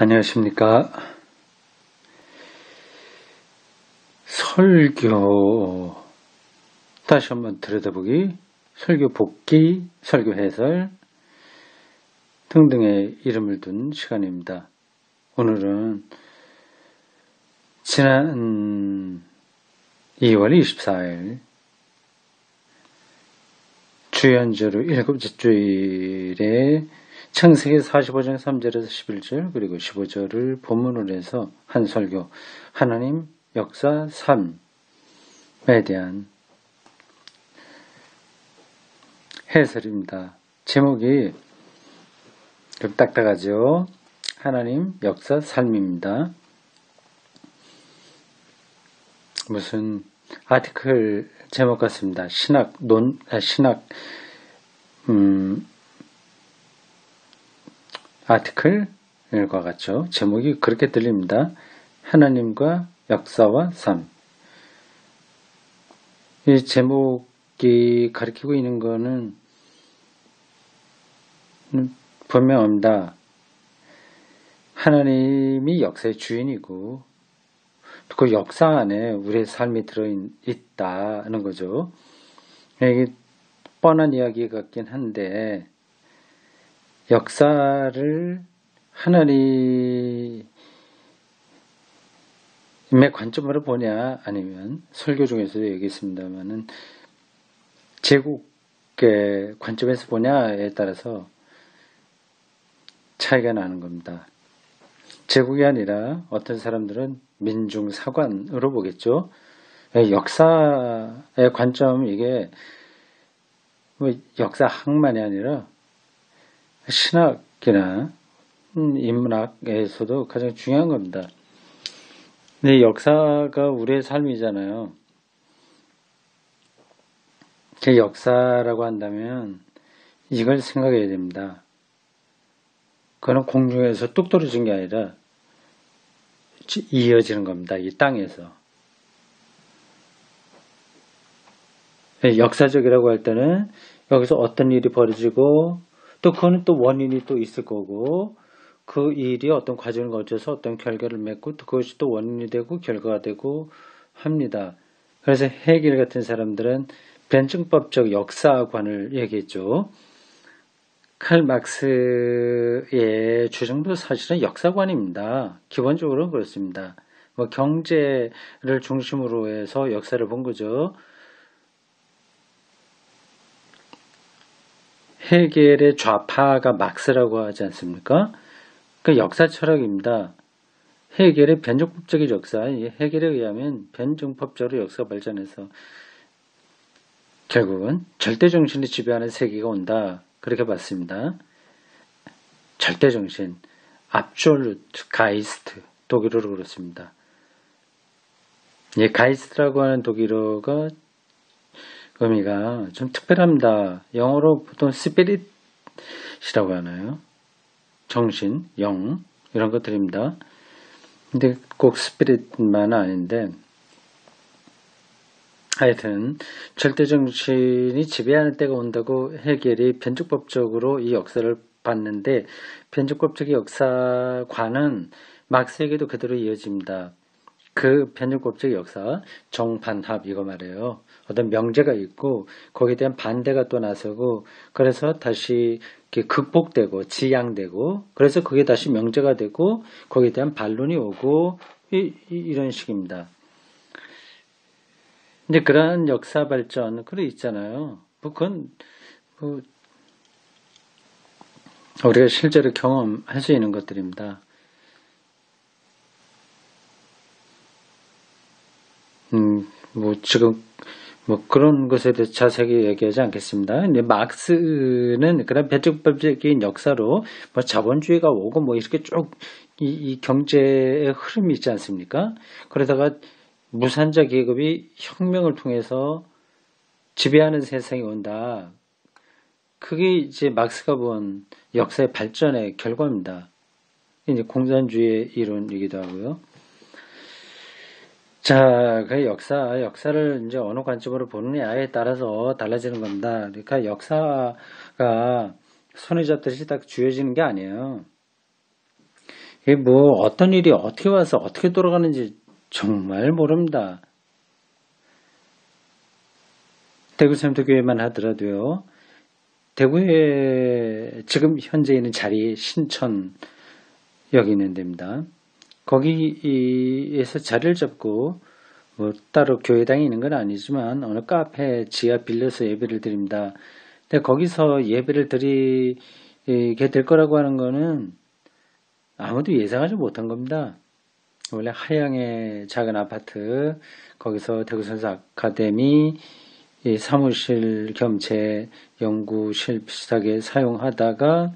안녕하십니까. 설교, 다시 한번 들여다보기, 설교 복기, 설교 해설 등등의 이름을 둔 시간입니다. 오늘은 지난 2월 24일 주연주로 7째 주일에 창세기 45장 3절에서 11절 그리고 15절을 본문으로 해서 한 설교, 하나님 역사 3에 대한 해설입니다. 제목이 좀 딱딱하죠. 하나님 역사 삶입니다. 무슨 아티클 제목 같습니다. 신학 아티클과 같죠. 제목이 그렇게 들립니다. 하나님과 역사와 삶. 이 제목이 가리키고 있는 거는 분명합니다. 하나님이 역사의 주인이고 그 역사 안에 우리의 삶이 들어있다는 거죠. 이게 뻔한 이야기 같긴 한데 역사를 하나님의 관점으로 보냐 아니면 설교 중에서도 얘기했습니다만은 제국의 관점에서 보냐에 따라서 차이가 나는 겁니다. 제국이 아니라 어떤 사람들은 민중사관으로 보겠죠. 역사의 관점 이게 역사학만이 아니라 신학이나 인문학에서도 가장 중요한 겁니다. 근데 역사가 우리의 삶이잖아요. 제 역사라고 한다면 이걸 생각해야 됩니다. 그거는 공중에서 뚝 떨어진 게 아니라 이어지는 겁니다. 이 땅에서. 역사적이라고 할 때는 여기서 어떤 일이 벌어지고 또 그거는 또 원인이 또 있을 거고 그 일이 어떤 과정을 거쳐서 어떤 결과를 맺고 또 그것이 또 원인이 되고 결과가 되고 합니다. 그래서 헤겔 같은 사람들은 변증법적 역사관을 얘기했죠. 칼 막스의 주장도 사실은 역사관입니다. 기본적으로 그렇습니다. 경제를 중심으로 해서 역사를 본 거죠. 헤겔의 좌파가 막스라고 하지 않습니까? 그 역사 철학입니다. 헤겔의 변증법적인 역사, 헤겔에 의하면 변증법적으로 역사가 발전해서 결국은 절대정신이 지배하는 세계가 온다. 그렇게 봤습니다. 절대정신, absolute Geist, 독일어로 그렇습니다. 이 Geist라고 하는 독일어가 의미가 좀 특별합니다. 영어로 보통 spirit이라고 하나요? 정신, 영 이런 것들입니다. 근데 꼭 spirit만 아닌데 하여튼 절대정신이 지배하는 때가 온다고 헤겔이 변증법적으로 이 역사를 봤는데 변증법적인 역사관은 막스에게도 그대로 이어집니다. 그 변증법적 역사, 정반합 이거 말이에요. 어떤 명제가 있고 거기에 대한 반대가 또 나서고 그래서 다시 극복되고 지양되고 그래서 그게 다시 명제가 되고 거기에 대한 반론이 오고 이런 식입니다. 근데 그러한 역사 발전 그런 있잖아요. 그건 우리가 실제로 경험할 수 있는 것들입니다. 지금 그런 것에 대해서 자세하게 얘기하지 않겠습니다. 근데 막스는 그런 변증법적인 역사로 자본주의가 오고 이렇게 쭉 이 경제의 흐름이 있지 않습니까? 그러다가 무산자 계급이 혁명을 통해서 지배하는 세상이 온다. 그게 이제 막스가 본 역사의 발전의 결과입니다. 이제 공산주의의 이론이기도 하고요. 자, 그 역사를 이제 어느 관점으로 보느냐에 따라서 달라지는 겁니다. 그러니까 역사가 손에 잡듯이 딱 쥐어지는 게 아니에요. 이게 뭐 어떤 일이 어떻게 와서 어떻게 돌아가는지 정말 모릅니다. 대구 샘터교회만 하더라도요. 대구에 지금 현재 있는 자리 신천 여기 있는 데입니다. 거기에서 자리를 잡고 뭐 따로 교회당이 있는 건 아니지만 어느 카페 지하 빌려서 예배를 드립니다. 근데 거기서 예배를 드리게 될 거라고 하는 거는 아무도 예상하지 못한 겁니다. 원래 하양의 작은 아파트 거기서 대구선수 아카데미 사무실 겸 제 연구실 비슷하게 사용하다가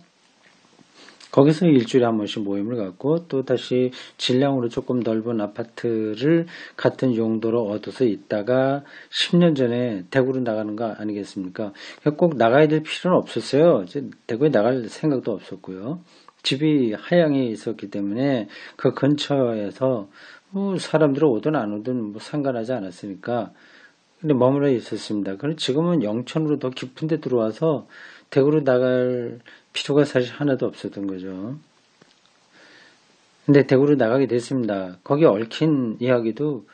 거기서 일주일에 한 번씩 모임을 갖고 또 다시 질량으로 조금 넓은 아파트를 같은 용도로 얻어서 있다가 10년 전에 대구로 나가는 거 아니겠습니까? 꼭 나가야 될 필요는 없었어요. 대구에 나갈 생각도 없었고요. 집이 하양에 있었기 때문에 그 근처에서 뭐 사람들이 오든 안 오든 뭐 상관하지 않았으니까 근데 머물러 있었습니다. 그런데 지금은 영천으로 더 깊은 데 들어와서 대구로 나갈 필요가 사실 하나도 없었던 거죠. 근데 대구로 나가게 됐습니다. 거기 얽힌 이야기도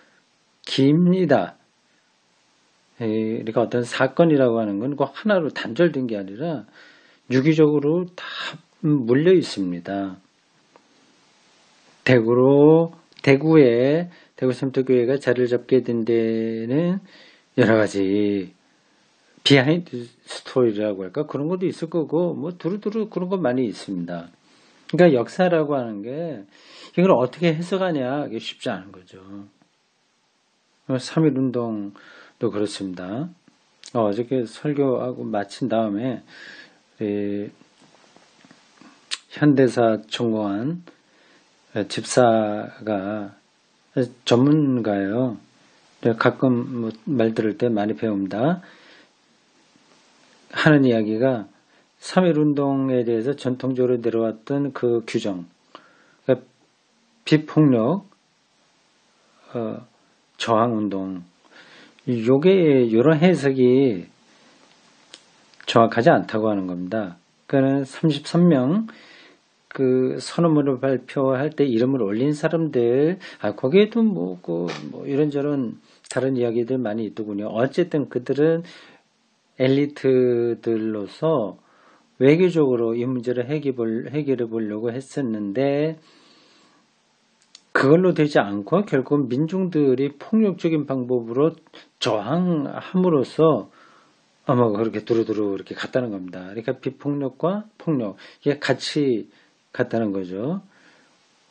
깁니다. 그러니까 어떤 사건이라고 하는 건 꼭 하나로 단절된 게 아니라 유기적으로 다 물려 있습니다. 대구에 대구 샘터교회가 자리를 잡게 된 데는 여러 가지 비하인드 스토리라고 할까? 그런 것도 있을 거고, 뭐, 두루두루 그런 것 많이 있습니다. 그러니까 역사라고 하는 게, 이걸 어떻게 해석하냐, 이게 쉽지 않은 거죠. 3.1운동도 그렇습니다. 어저께 설교하고 마친 다음에, 현대사 전공한 집사가 전문가예요. 가끔 뭐 말 들을 때 많이 배웁니다. 하는 이야기가 3.1운동에 대해서 전통적으로 내려왔던 그 규정, 그러니까 비폭력, 저항운동, 요게, 이런 해석이 정확하지 않다고 하는 겁니다. 그러니까 33명 그 선언문을 발표할 때 이름을 올린 사람들, 거기에도 뭐 이런저런 다른 이야기들 많이 있더군요. 어쨌든 그들은 엘리트들로서 외교적으로 이 문제를 해결해 보려고 했었는데 그걸로 되지 않고 결국 민중들이 폭력적인 방법으로 저항함으로써 아마 그렇게 두루두루 이렇게 갔다는 겁니다. 그러니까 비폭력과 폭력 이게 같이 갔다는 거죠.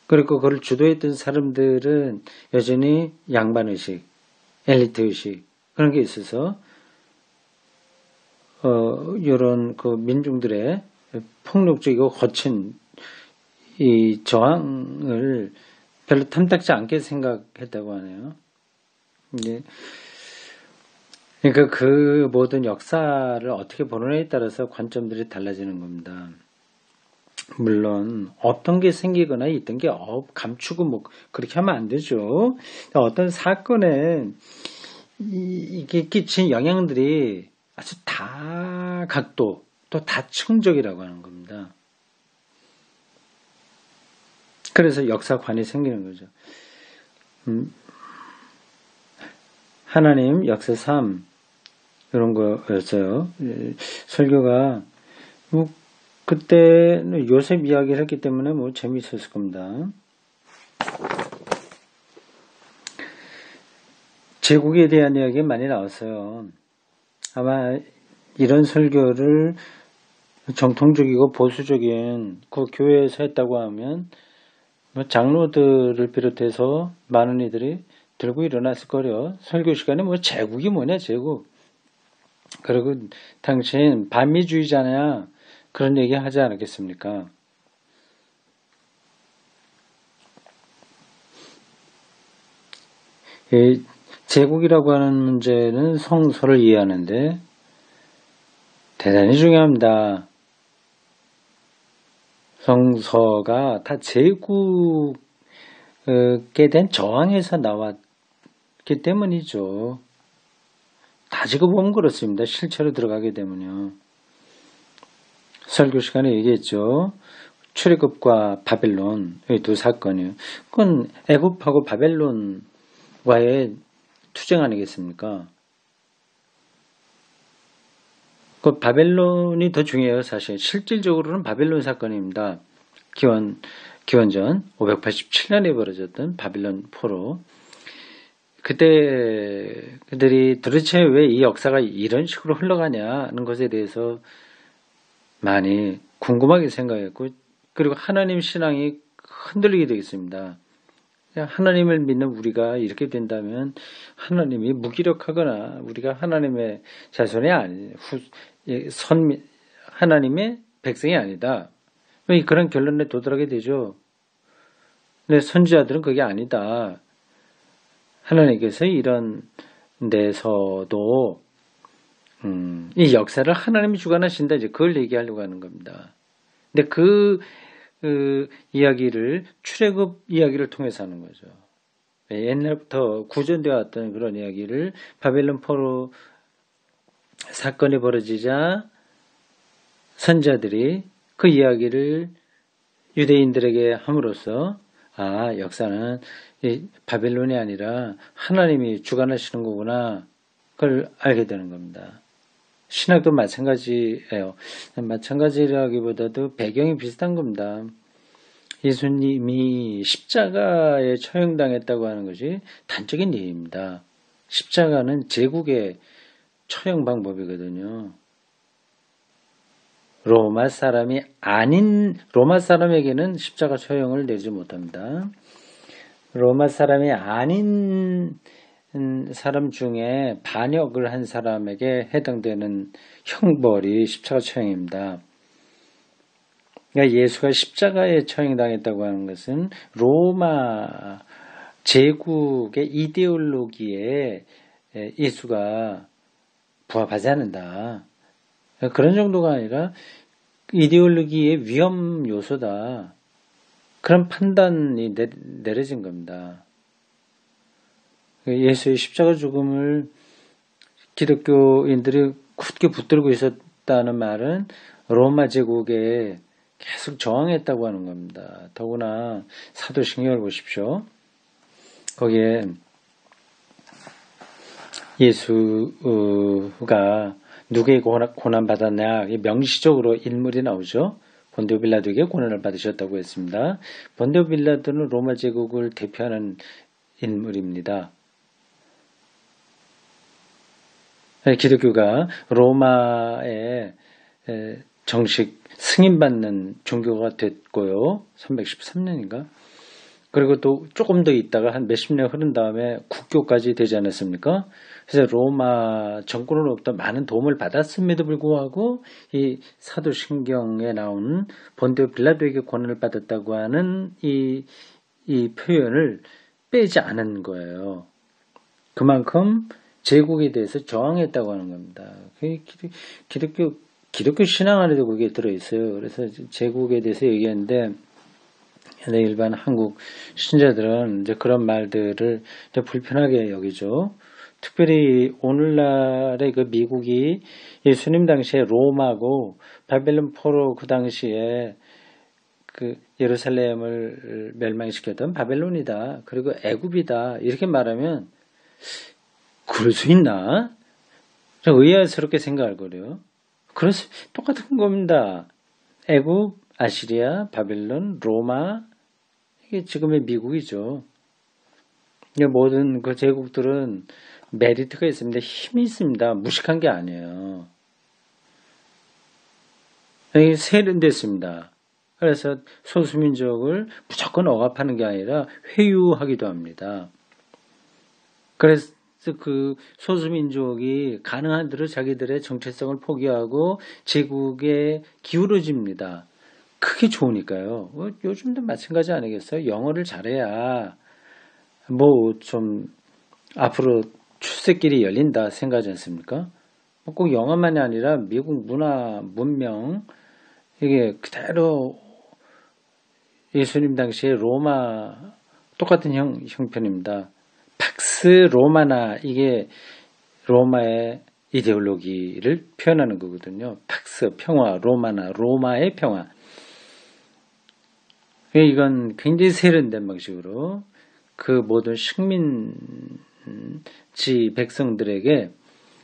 그리고 그걸 주도했던 사람들은 여전히 양반의식, 엘리트의식 그런 게 있어서 이런 그 민중들의 폭력적이고 거친 이 저항을 별로 탐탁지 않게 생각했다고 하네요. 그러니까 그 모든 역사를 어떻게 보느냐에 따라서 관점들이 달라지는 겁니다. 물론 어떤 게 생기거나 있던 게 감추고 뭐 그렇게 하면 안 되죠. 어떤 사건에 이게 끼친 영향들이 아주 다각도 또 다층적이라고 하는 겁니다. 그래서 역사관이 생기는 거죠. 하나님 역사 3 이런 거였어요. 설교가 뭐 그때는 요셉 이야기를 했기 때문에 뭐 재미있었을 겁니다. 제국에 대한 이야기 많이 나왔어요. 아마 이런 설교를 정통적이고 보수적인 그 교회에서 했다고 하면 뭐 장로들을 비롯해서 많은 이들이 들고 일어났을 거려. 설교 시간에 뭐 제국이 뭐냐 제국. 그리고 당신 반미주의자냐 그런 얘기 하지 않았겠습니까? 이 제국이라고 하는 문제는 성서를 이해하는데 대단히 중요합니다. 성서가 다 제국에 대한 저항에서 나왔기 때문이죠. 다지고 보면 그렇습니다. 실체로 들어가게 되면요. 설교 시간에 얘기했죠. 출애굽과 바벨론 이 두 사건이요. 그건 애굽하고 바벨론과의 투쟁 아니겠습니까? 그 바벨론이 더 중요해요, 사실. 실질적으로는 바벨론 사건입니다. 기원전 587년에 벌어졌던 바벨론 포로. 그때 그들이 도대체 왜 이 역사가 이런 식으로 흘러가냐는 것에 대해서 많이 궁금하게 생각했고, 그리고 하나님 신앙이 흔들리게 되겠습니다. 하나님을 믿는 우리가 이렇게 된다면 하나님이 무기력하거나 우리가 하나님의 자손이 하나님의 백성이 아니다. 그런 결론에 도달하게 되죠. 근데 선지자들은 그게 아니다. 하나님께서 이런 데서도 이 역사를 하나님이 주관하신다. 이제 그걸 얘기하려고 하는 겁니다. 근데 그 이야기를 출애굽 이야기를 통해서 하는 거죠. 옛날부터 구전되어 왔던 그런 이야기를 바벨론 포로 사건이 벌어지자 선지자들이 그 이야기를 유대인들에게 함으로써 역사는 바벨론이 아니라 하나님이 주관하시는 거구나. 그걸 알게 되는 겁니다. 신학도 마찬가지예요. 마찬가지라기보다도 배경이 비슷한 겁니다. 예수님이 십자가에 처형당했다고 하는 것이 단적인 예입니다. 십자가는 제국의 처형 방법이거든요. 로마 사람에게는 십자가 처형을 내지 못합니다. 로마 사람이 아닌 사람 중에 반역을 한 사람에게 해당되는 형벌이 십자가 처형입니다. 그러니까 예수가 십자가에 처형당했다고 하는 것은 로마 제국의 이데올로기에 예수가 부합하지 않는다. 그런 정도가 아니라 이데올로기의 위험 요소다. 그런 판단이 내려진 겁니다. 예수의 십자가 죽음을 기독교인들이 굳게 붙들고 있었다는 말은 로마 제국에 계속 저항했다고 하는 겁니다. 더구나 사도신경을 보십시오. 거기에 예수가 누구에게 고난받았냐 명시적으로 인물이 나오죠. 본디오 빌라도에게 고난을 받으셨다고 했습니다. 본디오 빌라도는 로마 제국을 대표하는 인물입니다. 기독교가 로마에 정식 승인받는 종교가 됐고요. 313년인가? 그리고 또 조금 더 있다가 한 몇십 년 흐른 다음에 국교까지 되지 않았습니까? 그래서 로마 정권으로부터 많은 도움을 받았음에도 불구하고 이 사도신경에 나오는 본디오 빌라도에게 고난을 받았다고 하는 이 표현을 빼지 않은 거예요. 그만큼 제국에 대해서 저항했다고 하는 겁니다. 기독교 신앙 안에도 그게 들어있어요. 그래서 제국에 대해서 얘기했는데 일반 한국 신자들은 이제 그런 말들을 이제 불편하게 여기죠. 특별히 오늘날의 그 미국이 예수님 당시에 로마고 바벨론 포로 그 당시에 그 예루살렘을 멸망시켰던 바벨론이다. 그리고 애굽이다. 이렇게 말하면 그럴 수 있나? 좀 의아스럽게 생각할 거래요. 똑같은 겁니다. 애굽, 아시리아, 바벨론, 로마, 이게 지금의 미국이죠. 모든 그 제국들은 메리트가 있습니다. 힘이 있습니다. 무식한 게 아니에요. 세련됐습니다. 그래서 소수민족을 무조건 억압하는 게 아니라 회유하기도 합니다. 그래서 그 소수민족이 가능한 대로 자기들의 정체성을 포기하고 제국에 기울어집니다. 그게 좋으니까요. 요즘도 마찬가지 아니겠어요? 영어를 잘해야 좀 앞으로 출세길이 열린다 생각하지 않습니까? 꼭 영어만이 아니라 미국 문화, 문명 이게 그대로 예수님 당시에 로마 똑같은 형편입니다. 팍스 로마나 이게 로마의 이데올로기를 표현하는 거거든요. 팍스 평화, 로마나 로마의 평화. 이건 굉장히 세련된 방식으로 그 모든 식민지 백성들에게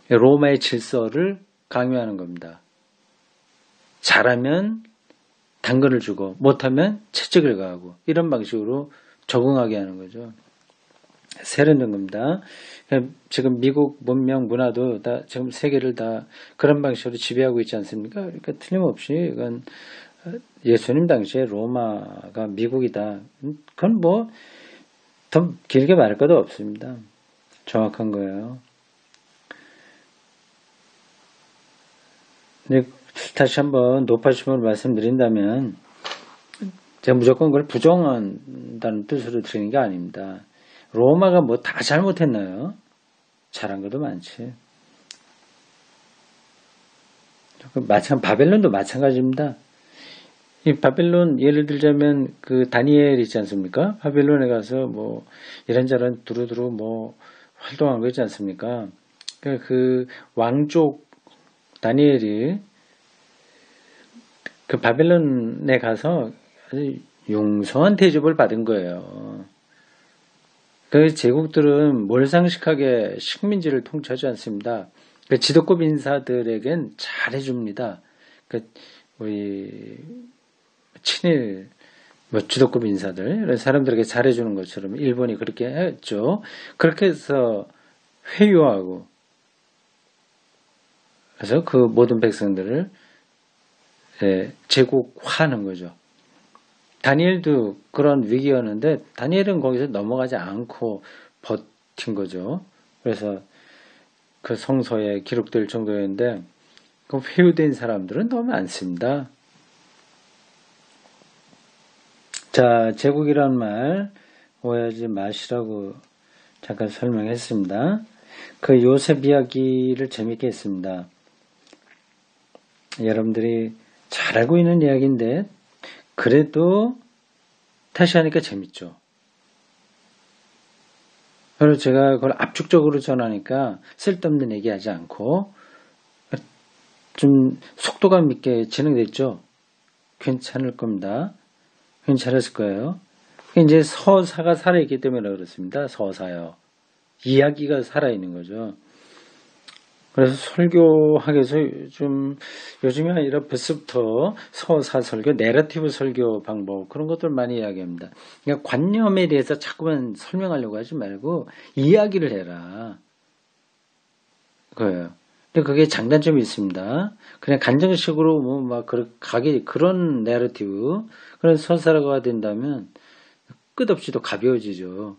로마의 질서를 강요하는 겁니다. 잘하면 당근을 주고 못하면 채찍을 가하고 이런 방식으로 적응하게 하는 거죠. 세련된 겁니다. 지금 미국 문명 문화도 다 지금 세계를 다 그런 방식으로 지배하고 있지 않습니까? 그러니까 틀림없이 이건 예수님 당시에 로마가 미국이다. 그건 뭐 더 길게 말할 것도 없습니다. 정확한 거예요. 근데 다시 한번 높아심으로 말씀드린다면 제가 무조건 그걸 부정한다는 뜻으로 드리는 게 아닙니다. 로마가 뭐 다 잘못했나요? 잘한 것도 많지. 바벨론도 마찬가지입니다. 이 바벨론 예를 들자면 그 다니엘 있지 않습니까? 바벨론에 가서 뭐 이런저런 두루두루 뭐 활동한 거 있지 않습니까? 그 왕족 다니엘이 그 바벨론에 가서 아주 용서한 대접을 받은 거예요. 그 제국들은 몰상식하게 식민지를 통치하지 않습니다. 그 지도급 인사들에겐 잘해줍니다. 그 우리 친일 뭐 지도급 인사들 이런 사람들에게 잘해주는 것처럼 일본이 그렇게 했죠. 그렇게 해서 회유하고 그래서 그 모든 백성들을 제국화하는 거죠. 다니엘도 그런 위기였는데 다니엘은 거기서 넘어가지 않고 버틴 거죠. 그래서 그 성서에 기록될 정도였는데 그 회유된 사람들은 너무 많습니다. 자, 제국이란 말 오해하지 마시라고 잠깐 설명했습니다. 그 요셉 이야기를 재밌게 했습니다. 여러분들이 잘 알고 있는 이야기인데 그래도 다시 하니까 재밌죠. 그래서 제가 그걸 압축적으로 전하니까 쓸데없는 얘기하지 않고 좀 속도감 있게 진행됐죠. 괜찮을 겁니다. 괜찮았을 거예요. 이제 서사가 살아있기 때문에 그렇습니다. 서사요. 이야기가 살아있는 거죠. 그래서 설교학에서 요즘이 아니라 벌써부터 서사 설교, 내러티브 설교 방법 그런 것들 많이 이야기합니다. 그러니까 관념에 대해서 자꾸만 설명하려고 하지 말고 이야기를 해라. 그거예요. 근데 그게 장단점이 있습니다. 그냥 간정식으로 뭐 막 그런 내러티브, 그런 서사가 된다면 끝없이도 가벼워지죠.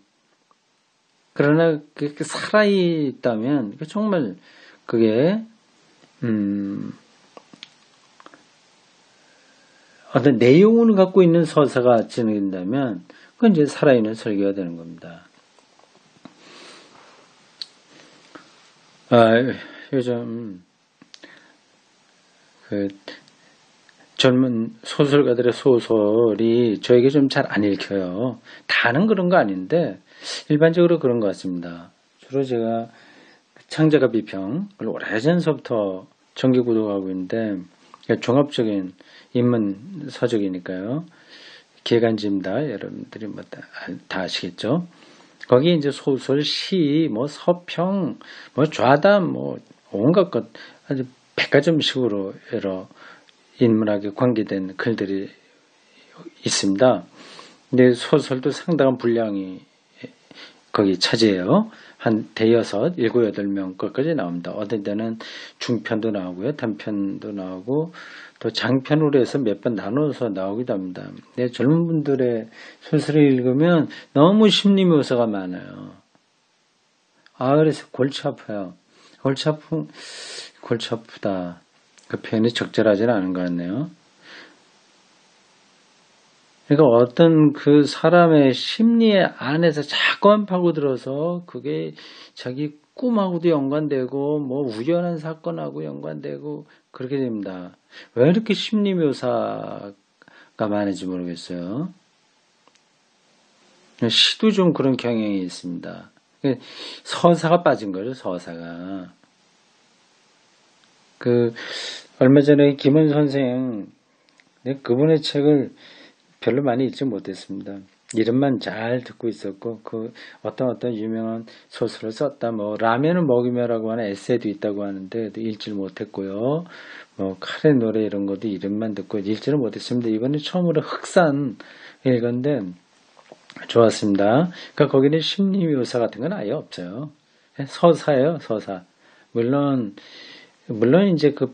그러나 그렇게 살아있다면 정말 그게 어떤 내용을 갖고 있는 서사가 진행된다면 그건 이제 살아있는 설교가 되는 겁니다. 요즘 그 젊은 소설가들의 소설이 저에게 좀 잘 안 읽혀요. 다는 그런 거 아닌데 일반적으로 그런 것 같습니다. 주로 제가 창작가 비평을 오래전서부터 정기구독하고 있는데 종합적인 인문 서적이니까요. 개간지입니다. 여러분들이 뭐 다 아시겠죠? 거기에 이제 소설, 시, 뭐 서평, 뭐 좌담, 뭐 온갖 것 아주 백화점식으로 여러 인문학에 관계된 글들이 있습니다. 근데 소설도 상당한 분량이 거기 차지해요. 한 대여섯, 7, 8명 것까지 나옵니다. 어떤 때는 중편도 나오고요. 단편도 나오고 또 장편으로 해서 몇 번 나눠서 나오기도 합니다. 근데 젊은 분들의 소설을 읽으면 너무 심리 묘사가 많아요. 그래서 골치 아파요. 골치 아프다. 그 표현이 적절하지는 않은 것 같네요. 그러니까 어떤 그 사람의 심리 안에서 자꾸만 파고들어서 그게 자기 꿈하고도 연관되고 뭐 우연한 사건하고 연관되고 그렇게 됩니다. 왜 이렇게 심리 묘사가 많은지 모르겠어요. 시도 좀 그런 경향이 있습니다. 서사가 빠진 거죠, 서사가. 얼마 전에 김원 선생, 그분의 책을 별로 많이 읽지 못했습니다. 이름만 잘 듣고 있었고, 그 어떤 유명한 소설을 썼다. 뭐 라면을 먹이며라고 하는 에세이도 있다고 하는데 읽지를 못했고요. 뭐 칼의 노래 이런 것도 이름만 듣고 읽지를 못했습니다. 이번에 처음으로 흑산 읽었는데 좋았습니다. 그러니까 거기는 심리 묘사 같은 건 아예 없어요. 서사예요, 서사. 물론 이제 그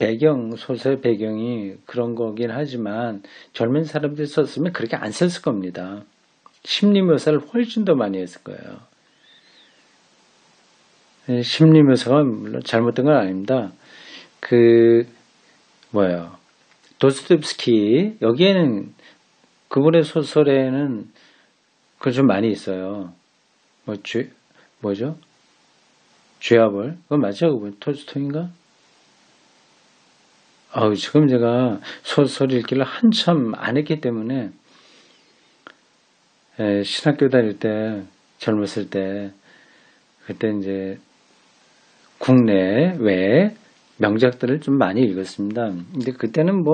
소설의 배경이 그런 거긴 하지만 젊은 사람들이 썼으면 그렇게 안 썼을 겁니다. 심리 묘사를 훨씬 더 많이 했을 거예요. 심리 묘사가 물론 잘못된 건 아닙니다. 도스토옙스키, 여기에는 그분의 소설에는 그 좀 많이 있어요. 뭐죠? 죄와벌? 그건 맞죠? 그분 톨스토이인가? 지금 제가 소설 읽기를 한참 안 했기 때문에 신학교 다닐 때 젊었을 때 그때 이제 국내 외 명작들을 좀 많이 읽었습니다. 근데 그때는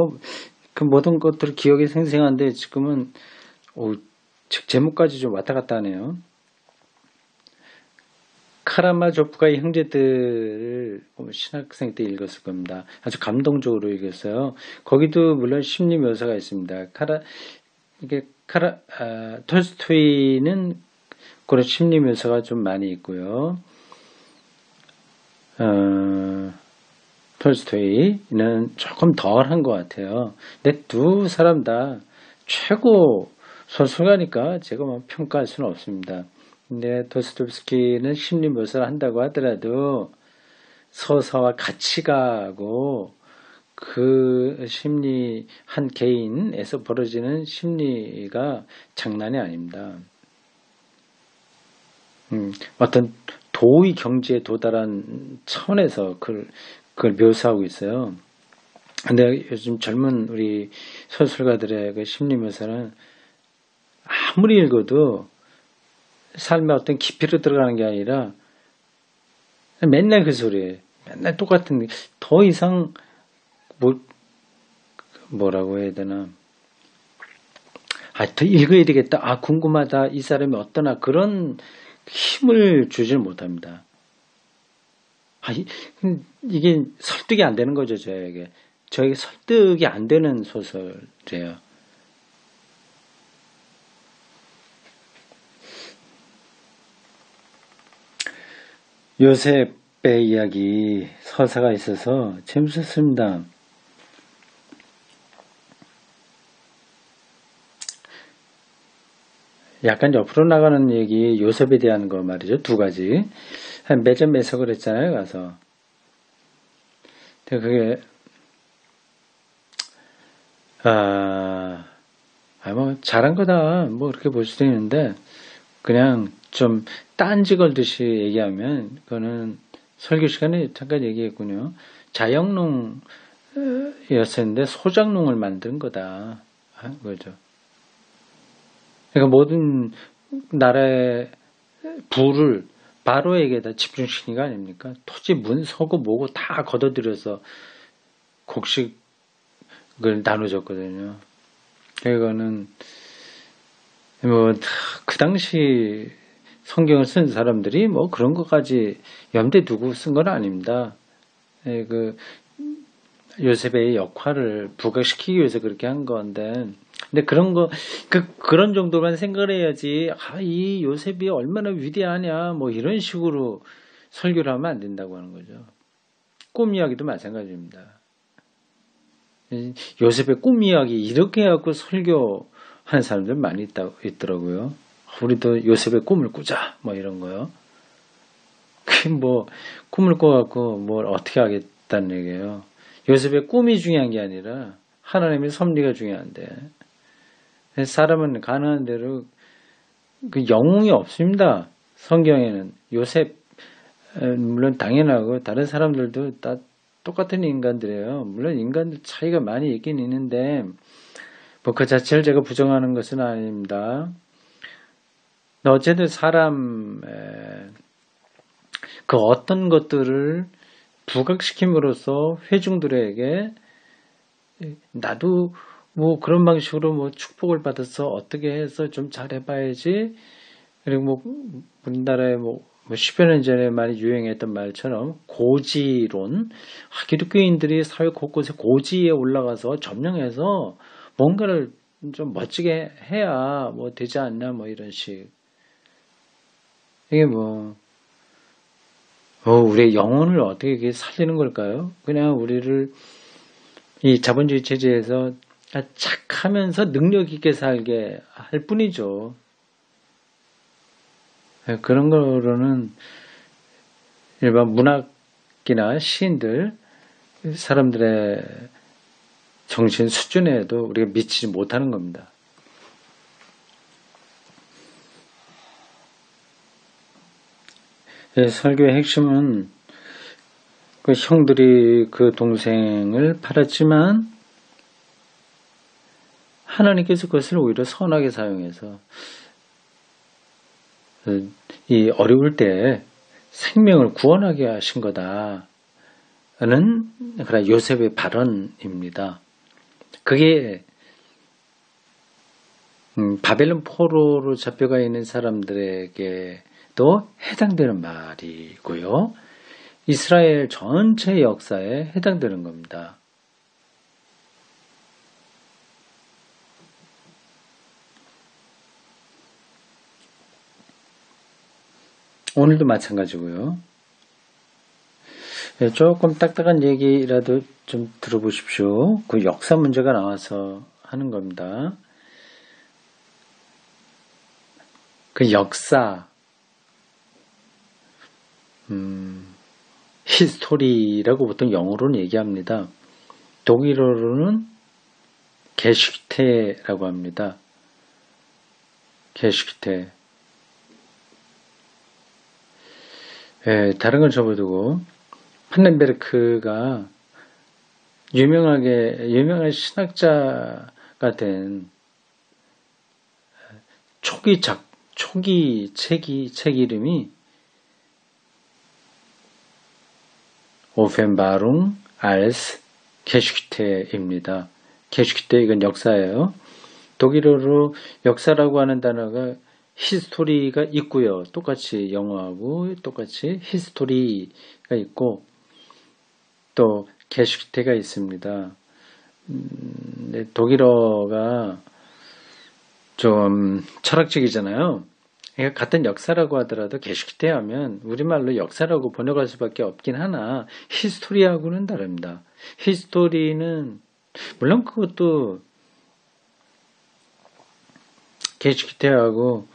그 모든 것들을 기억이 생생한데 지금은 책 제목까지 좀 왔다 갔다 하네요. 카라마조프가의 형제들을 신학생 때 읽었을 겁니다. 아주 감동적으로 읽었어요. 거기도 물론 심리 묘사가 있습니다. 톨스토이는 그런 심리 묘사가 좀 많이 있고요. 톨스토이는 조금 덜한 것 같아요. 근데 두 사람 다 최고 소설가니까 제가 평가할 수는 없습니다. 근데 도스토옙스키는 심리 묘사를 한다고 하더라도 서사와 같이 가고 그 심리 한 개인에서 벌어지는 심리가 장난이 아닙니다. 어떤 도의 경지에 도달한 차원에서 그걸 묘사하고 있어요. 근데 요즘 젊은 우리 소설가들의 그 심리 묘사는 아무리 읽어도 삶의 어떤 깊이로 들어가는 게 아니라 맨날 그 소리에 맨날 똑같은 더 이상 뭐라고 해야 되나 더 읽어야 되겠다. 궁금하다. 이 사람이 어떠나 그런 힘을 주질 못합니다. 이게 설득이 안 되는 거죠, 저에게 설득이 안 되는 소설이에요. 요셉의 이야기 서사가 있어서 재밌었습니다. 약간 옆으로 나가는 얘기 요셉에 대한 거 말이죠. 두 가지. 매점 매석을 했잖아요. 가서. 근데 그게 잘한 거다. 그렇게 볼 수도 있는데 그냥 좀 딴지 걸듯이 얘기하면 그거는 설교 시간에 잠깐 얘기했군요. 자영농이었었는데 소작농을 만든 거다. 그거죠. 그러니까 모든 나라의 부를 바로에게다 집중시킨 거 아닙니까? 토지 문서고 뭐고 다 걷어들여서 곡식을 나눠줬거든요. 이거는 그 당시 성경을 쓴 사람들이 그런 것까지 염두에 두고 쓴 건 아닙니다. 그 요셉의 역할을 부각시키기 위해서 그렇게 한 건데, 근데 그런 정도만 생각을 해야지, 이 요셉이 얼마나 위대하냐, 이런 식으로 설교를 하면 안 된다고 하는 거죠. 꿈 이야기도 마찬가지입니다. 요셉의 꿈 이야기, 이렇게 해갖고 설교하는 사람들 많이 있더라고요. 우리도 요셉의 꿈을 꾸자, 이런 거요. 꿈을 꿔갖고 뭘 어떻게 하겠다는 얘기예요. 요셉의 꿈이 중요한 게 아니라 하나님의 섭리가 중요한데 사람은 가능한 대로 그 영웅이 없습니다. 성경에는 요셉 물론 당연하고 다른 사람들도 다 똑같은 인간들이에요. 물론 인간들 차이가 많이 있긴 있는데 그 자체를 제가 부정하는 것은 아닙니다. 어쨌든 그 어떤 것들을 부각시킴으로써 회중들에게 나도 뭐 그런 방식으로 뭐 축복을 받아서 어떻게 해서 좀 잘해봐야지. 그리고 뭐 우리나라에 뭐 10여 년 전에 많이 유행했던 말처럼 고지론, 기독교인들이 사회 곳곳에 고지에 올라가서 점령해서 뭔가를 좀 멋지게 해야 뭐 되지 않나 뭐 이런 식. 이게 뭐 우리의 영혼을 어떻게 이렇게 살리는 걸까요? 그냥 우리를 이 자본주의 체제에서 착하면서 능력 있게 살게 할 뿐이죠. 그런 거로는 일반 문학이나 시인들, 사람들의 정신 수준에도 우리가 미치지 못하는 겁니다. 설교의 핵심은 그 형들이 그 동생을 팔았지만 하나님께서 그것을 오히려 선하게 사용해서 이 어려울 때 생명을 구원하게 하신 거다는 요셉의 발언입니다. 그게 바벨론 포로로 잡혀가 있는 사람들에게도 해당되는 말이고요. 이스라엘 전체 역사에 해당되는 겁니다. 오늘도 마찬가지고요. 조금 딱딱한 얘기라도 좀 들어보십시오. 그 역사 문제가 나와서 하는 겁니다. 그 역사, 히스토리라고 보통 영어로는 얘기합니다. 독일어로는 게슈테라고 합니다. 게슈테. 다른 건 접어두고 판넨베르크가 유명한 신학자가 된 초기 책 이름이 오펜바룽 알스 게슈테입니다. 게슈테 이건 역사예요. 독일어로 역사라고 하는 단어가 히스토리가 있고요. 똑같이 영어하고 똑같이 히스토리가 있고 또 게슈테가 있습니다. 독일어가 좀 철학적이잖아요. 그러니까 같은 역사라고 하더라도 게슈테 하면 우리말로 역사라고 번역할 수밖에 없긴 하나 히스토리하고는 다릅니다. 히스토리는 물론 그것도 게슈테하고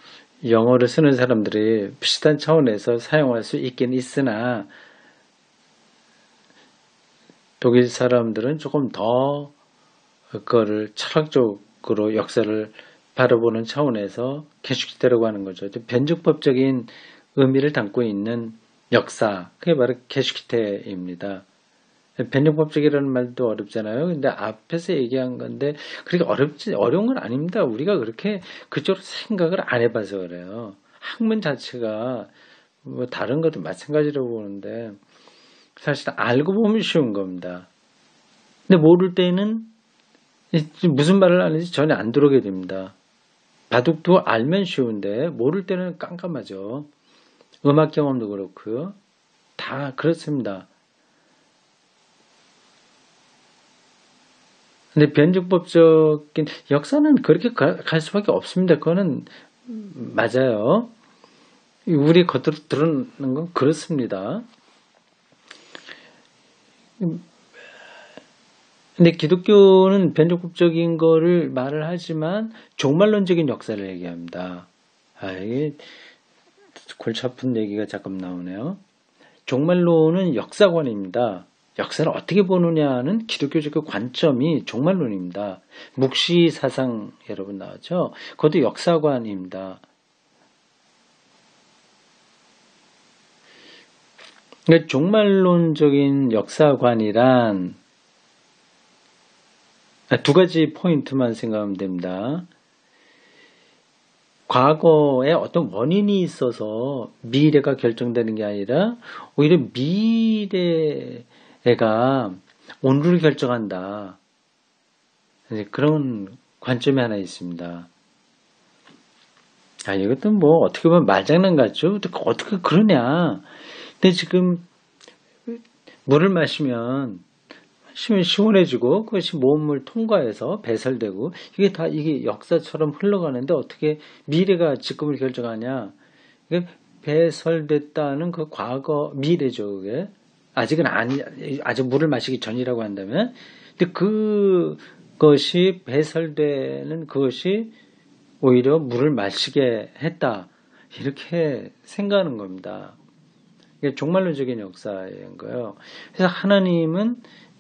영어를 쓰는 사람들이 비슷한 차원에서 사용할 수 있긴 있으나 독일 사람들은 조금 더 그거를 철학적으로 역사를 바라보는 차원에서 게슈테라고 하는 거죠. 변증법적인 의미를 담고 있는 역사, 그게 바로 게슈테입니다. 변증법적이라는 말도 어렵잖아요. 근데 앞에서 얘기한 건데 그렇게 어려운 건 아닙니다. 우리가 그렇게 그쪽으로 생각을 안 해봐서 그래요. 학문 자체가 뭐 다른 것도 마찬가지라고 보는데 사실 알고 보면 쉬운 겁니다. 근데 모를 때는 무슨 말을 하는지 전혀 안 들어오게 됩니다. 바둑도 알면 쉬운데 모를 때는 깜깜하죠. 음악 경험도 그렇고요. 다 그렇습니다. 근데 변증법적인 역사는 그렇게 갈 수밖에 없습니다. 그거는 맞아요. 우리 겉으로 드러나는 건 그렇습니다. 근데 기독교는 변증법적인 거를 말을 하지만 종말론적인 역사를 얘기합니다. 이게 골치 아픈 얘기가 잠깐 나오네요. 종말론은 역사관입니다. 역사를 어떻게 보느냐는 기독교적 관점이 종말론입니다. 묵시 사상 여러분 나왔죠? 그것도 역사관입니다. 그러니까 종말론적인 역사관이란 두 가지 포인트만 생각하면 됩니다. 과거에 어떤 원인이 있어서 미래가 결정되는 게 아니라 오히려 미래가 오늘을 결정한다. 이제 그런 관점이 하나 있습니다. 이것도 뭐 어떻게 보면 말장난 같죠? 어떻게 그러냐? 근데 지금 물을 마시면 시원해지고 그것이 몸을 통과해서 배설되고 이게 역사처럼 흘러가는데 어떻게 미래가 지금을 결정하냐? 이게 배설됐다는 그 과거 미래죠. 그게 아직은 아직 물을 마시기 전이라고 한다면, 근데 그것이 배설되는 그것이 오히려 물을 마시게 했다. 이렇게 생각하는 겁니다. 이게 종말론적인 역사인 거예요. 그래서 하나님은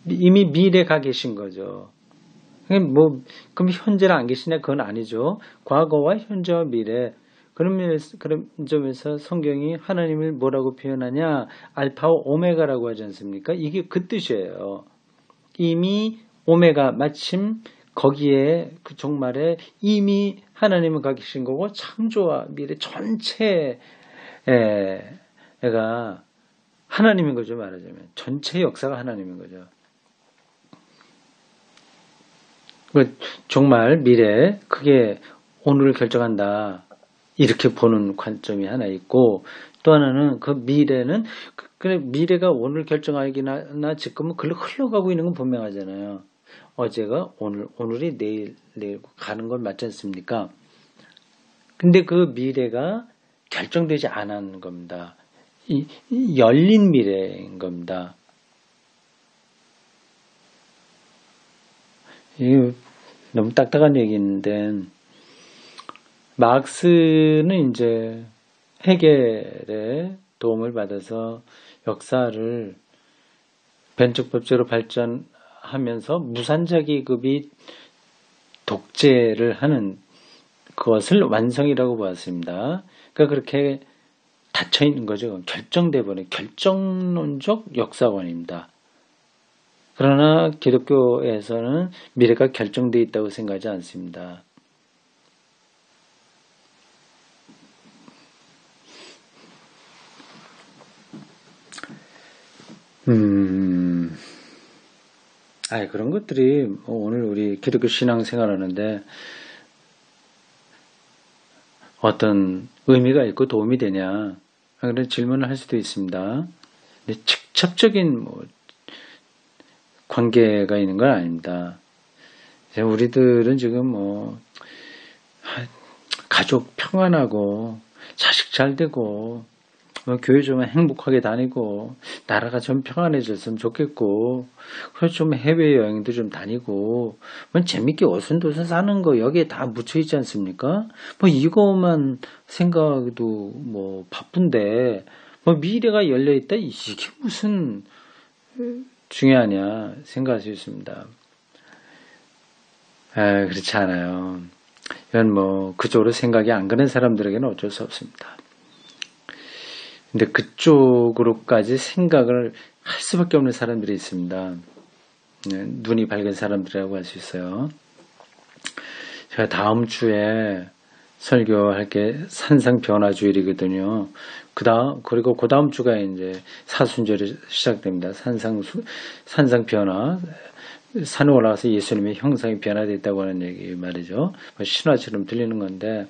이미 미래에 가 계신 거죠. 그럼 현재는 안 계시냐? 그건 아니죠. 과거와 현재와 미래. 그런 점에서 성경이 하나님을 뭐라고 표현하냐? 알파와 오메가라고 하지 않습니까? 이게 그 뜻이에요. 이미 오메가, 마침 거기에 그 종말에 이미 하나님은 가 계신 거고, 창조와 미래 전체가 하나님인 거죠. 말하자면 전체 역사가 하나님인 거죠. 정말 미래, 그게 오늘을 결정한다. 이렇게 보는 관점이 하나 있고, 또 하나는 그 미래는, 그래, 미래가 오늘 결정하기나 지금은 글로 흘러가고 있는 건 분명하잖아요. 어제가 오늘이 내일 가는 건 맞지 않습니까? 근데 그 미래가 결정되지 않은 겁니다. 열린 미래인 겁니다. 이거 너무 딱딱한 얘기인데, 마르크스는 이제 헤겔의 도움을 받아서 역사를 변칙법칙으로 발전하면서 무산자기급이 독재를 하는 그것을 완성이라고 보았습니다. 그러니까 그렇게 닫혀 있는 거죠. 결정돼 버린 결정론적 역사관입니다. 그러나 기독교에서는 미래가 결정되어 있다고 생각하지 않습니다. 그런 것들이 오늘 우리 기독교 신앙생활 하는데 어떤 의미가 있고 도움이 되냐, 그런 질문을 할 수도 있습니다. 근데 직접적인 관계가 있는 건 아닙니다. 우리들은 지금 가족 평안하고 자식 잘 되고 교회 좀 행복하게 다니고 나라가 좀 평안해졌으면 좋겠고, 그래서 좀 해외여행도 좀 다니고 재밌게 오순도순 사는 거 여기에 다 묻혀있지 않습니까? 이거만 생각도 바쁜데 미래가 열려있다, 이게 무슨 중요하냐 생각할 수 있습니다. 그렇지 않아요. 이건 그쪽으로 생각이 안 가는 사람들에게는 어쩔 수 없습니다. 근데 그쪽으로까지 생각을 할 수밖에 없는 사람들이 있습니다. 눈이 밝은 사람들이라고 할 수 있어요. 제가 다음 주에 설교할 게 산상변화주일이거든요. 그리고 그 다음 주가 이제 사순절이 시작됩니다. 산상변화. 산에 올라가서 예수님의 형상이 변화됐다고 하는 얘기 말이죠. 신화처럼 들리는 건데,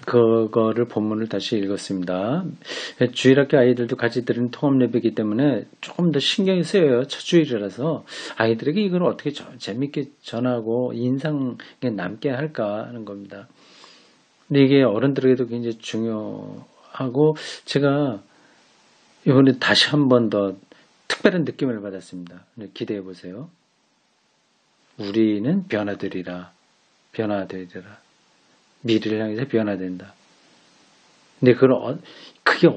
그거를 본문을 다시 읽었습니다. 주일학교 아이들도 같이 들은 통합예배이기 때문에 조금 더 신경이 쓰여요. 첫 주일이라서 아이들에게 이걸 어떻게 재밌게 전하고 인상에 남게 할까 하는 겁니다. 근데 이게 어른들에게도 굉장히 중요하고, 제가 이번에 다시 한 번 더 특별한 느낌을 받았습니다. 기대해 보세요. 우리는 변화되리라. 미래를 향해서 변화된다. 근데 그게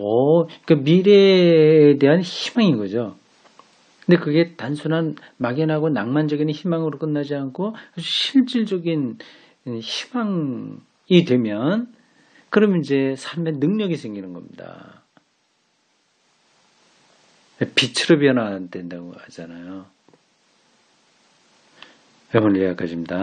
미래에 대한 희망인 거죠. 근데 그게 단순한 막연하고 낭만적인 희망으로 끝나지 않고 실질적인 희망이 되면, 그러면 이제 삶에 능력이 생기는 겁니다. 빛으로 변화된다고 하잖아요. 오늘 여기까지입니다.